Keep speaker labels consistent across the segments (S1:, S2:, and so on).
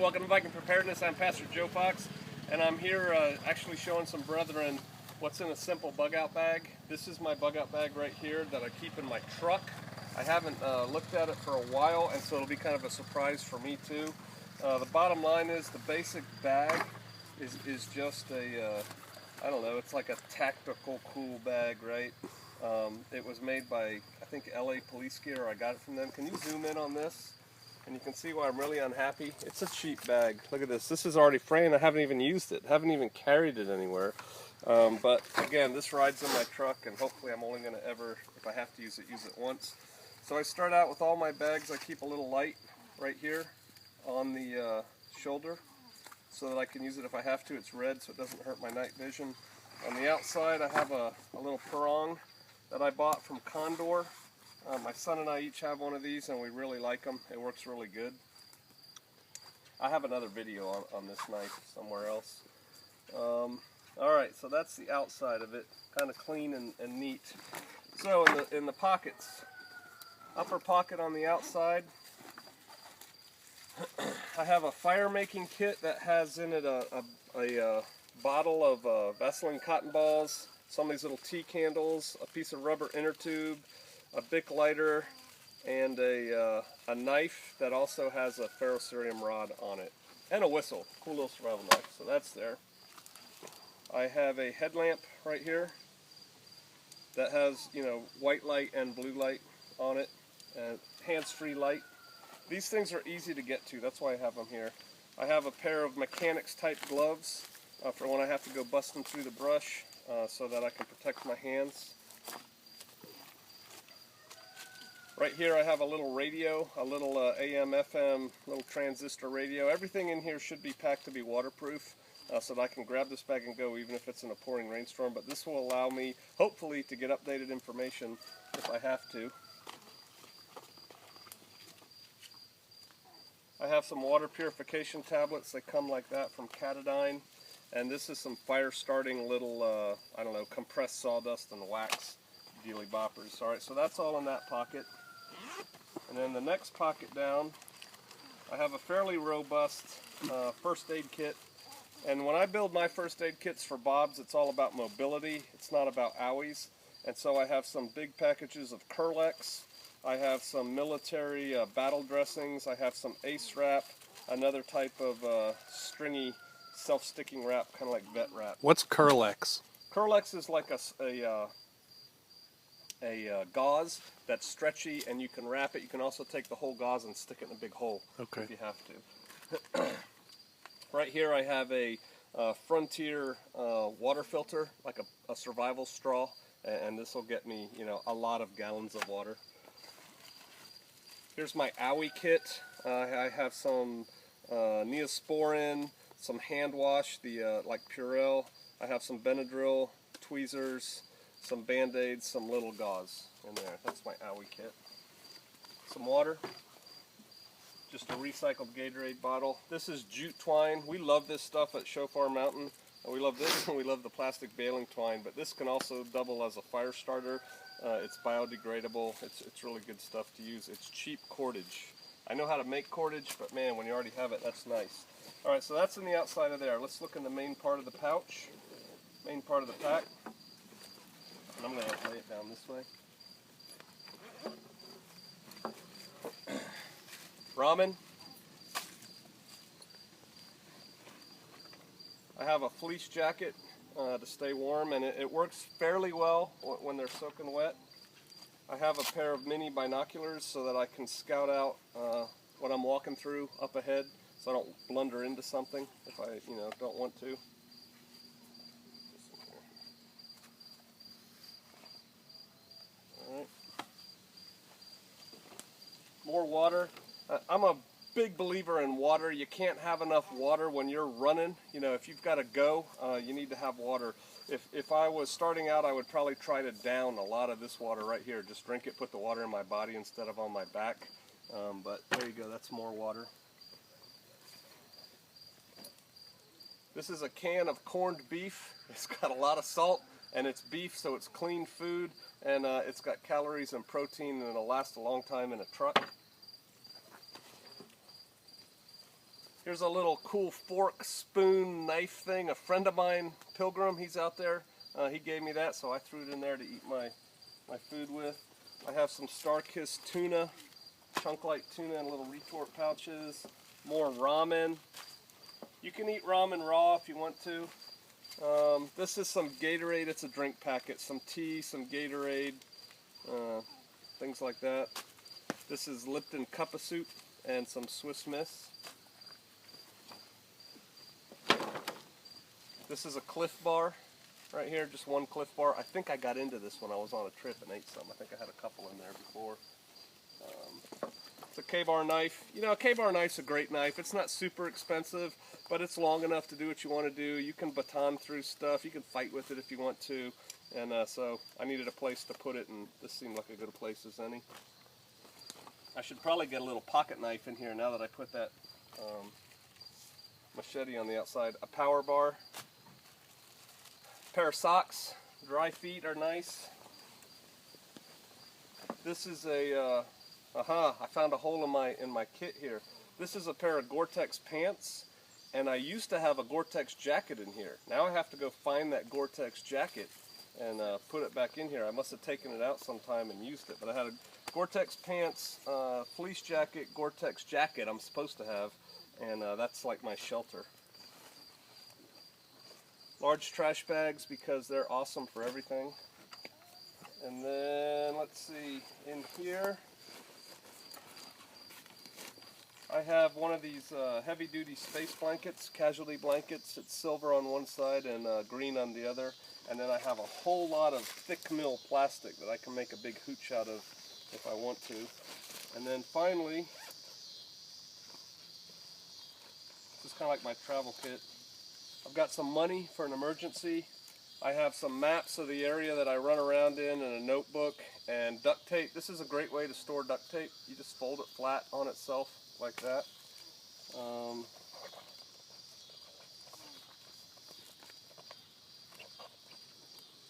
S1: welcome to Viking Preparedness. I'm Pastor Joe Fox, and I'm here actually showing some brethren what's in a simple bug out bag. This is my bug out bag right here that I keep in my truck. I haven't looked at it for a while, and so it'll be kind of a surprise for me too. The bottom line is the basic bag is just a, I don't know, it's like a tactical cool bag, right? It was made by, I think, LA Police Gear, or I got it from them. Can you zoom in on this? And you can see why I'm really unhappy. It's a cheap bag. Look at this. This is already fraying. I haven't even used it. Haven't even carried it anywhere. But again, this rides in my truck, and hopefully I'm only going to ever, if I have to use it once. So I start out with all my bags. I keep a little light right here on the shoulder so that I can use it if I have to. It's red, so it doesn't hurt my night vision. On the outside, I have a little perong that I bought from Condor. My son and I each have one of these, and we really like them. It works really good. I have another video on this knife somewhere else. Alright, so that's the outside of it. Kind of clean and neat. So in the pockets, upper pocket on the outside, I have a fire making kit that has in it a bottle of Vaseline cotton balls, some of these little tea candles, a piece of rubber inner tube, a Bic lighter, and a knife that also has a ferrocerium rod on it, and a whistle. Cool little survival knife. So that's there. I have a headlamp right here that has, you know, white light and blue light on it, and hands-free light. These things are easy to get to. That's why I have them here. I have a pair of mechanics type gloves for when I have to go busting through the brush so that I can protect my hands. Right here I have a little radio, a little AM, FM, little transistor radio. Everything in here should be packed to be waterproof so that I can grab this bag and go even if it's in a pouring rainstorm. But this will allow me, hopefully, to get updated information if I have to. I have some water purification tablets. They come like that from Katadyn. And this is some fire starting little, I don't know, compressed sawdust and wax dealy boppers. Alright, so that's all in that pocket. And then the next pocket down, I have a fairly robust first aid kit. And when I build my first aid kits for bobs, it's all about mobility. It's not about owies. And so I have some big packages of Kerlex. I have some military battle dressings. I have some Ace wrap, another type of stringy self-sticking wrap, kind of like vet wrap.
S2: What's Kerlex?
S1: Kerlex is like a gauze that's stretchy, and you can wrap it. You can also take the whole gauze and stick it in a big hole if you have to. Right here I have a Frontier water filter, like a survival straw, and this will get me, you know, a lot of gallons of water. Here's my owie kit. I have some Neosporin, some hand wash, the like Purell. I have some Benadryl, tweezers, some Band-Aids, some little gauze in there. That's my owie kit. Some water. Just a recycled Gatorade bottle. This is jute twine. We love this stuff at Shofar Mountain. We love this, and we love the plastic baling twine, but this can also double as a fire starter. It's biodegradable. It's really good stuff to use. It's cheap cordage. I know how to make cordage, but man, when you already have it, that's nice. Alright, so that's in the outside of there. Let's look in the main part of the pouch, main part of the pack. And I'm going to lay it down this way. Ramen. I have a fleece jacket to stay warm, and it works fairly well when they're soaking wet. I have a pair of mini binoculars so that I can scout out what I'm walking through up ahead, so I don't blunder into something if I, you know, don't want to. Alright. More water. I'm a big believer in water. You can't have enough water when you're running. You know, if you've got to go, you need to have water. If I was starting out, I would probably try to down a lot of this water right here. Just drink it, put the water in my body instead of on my back. But there you go, that's more water. This is a can of corned beef. It's got a lot of salt, and it's beef, so it's clean food, and it's got calories and protein, and it'll last a long time in a truck. Here's a little cool fork, spoon, knife thing. A friend of mine, Pilgrim, he's out there. He gave me that, so I threw it in there to eat my food with. I have some Star-Kissed tuna, chunk-like tuna in little retort pouches. More ramen. You can eat ramen raw if you want to. This is some Gatorade. It's a drink packet. Some tea, some Gatorade, things like that. This is Lipton Cup of Soup and some Swiss Miss. This is a Cliff Bar right here, just one Cliff Bar. I think I got into this when I was on a trip and ate some. I think I had a couple in there before. It's a K-Bar knife. You know, a K-Bar knife's a great knife. It's not super expensive, but it's long enough to do what you want to do. You can baton through stuff. You can fight with it if you want to. And so I needed a place to put it, and this seemed like a good place as any. I should probably get a little pocket knife in here now that I put that machete on the outside. A power bar. Pair of socks. Dry feet are nice. This is a I found a hole in my kit here. This is a pair of Gore-Tex pants, and I used to have a Gore-Tex jacket in here. Now I have to go find that Gore-Tex jacket and put it back in here. I must have taken it out sometime and used it, but I had a Gore-Tex pants, fleece jacket, Gore-Tex jacket I'm supposed to have, and that's like my shelter. Large trash bags because they're awesome for everything. And then, let's see, in here, I have one of these heavy-duty space blankets, casualty blankets. It's silver on one side and green on the other. And then I have a whole lot of thick mill plastic that I can make a big hooch out of if I want to. And then finally, this is kind of like my travel kit. I've got some money for an emergency. I have some maps of the area that I run around in and a notebook and duct tape. This is a great way to store duct tape. You just fold it flat on itself like that.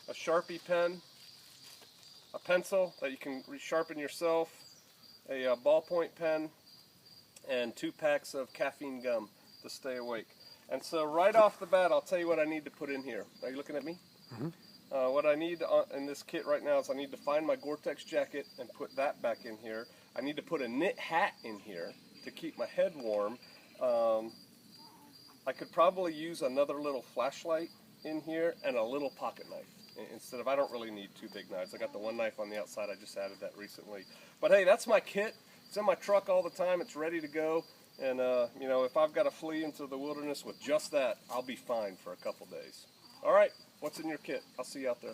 S1: A Sharpie pen, a pencil that you can resharpen yourself, a ballpoint pen, and 2 packs of caffeine gum to stay awake. And so right off the bat, I'll tell you what I need to put in here. Are you looking at me? Mm-hmm. What I need in this kit right now is I need to find my Gore-Tex jacket and put that back in here. I need to put a knit hat in here to keep my head warm. I could probably use another little flashlight in here and a little pocket knife. Instead of, I don't really need 2 big knives. I got the one knife on the outside. I just added that recently. But hey, that's my kit. It's in my truck all the time. It's ready to go. And, you know, if I've got to flee into the wilderness with just that, I'll be fine for a couple days. All right, what's in your kit? I'll see you out there.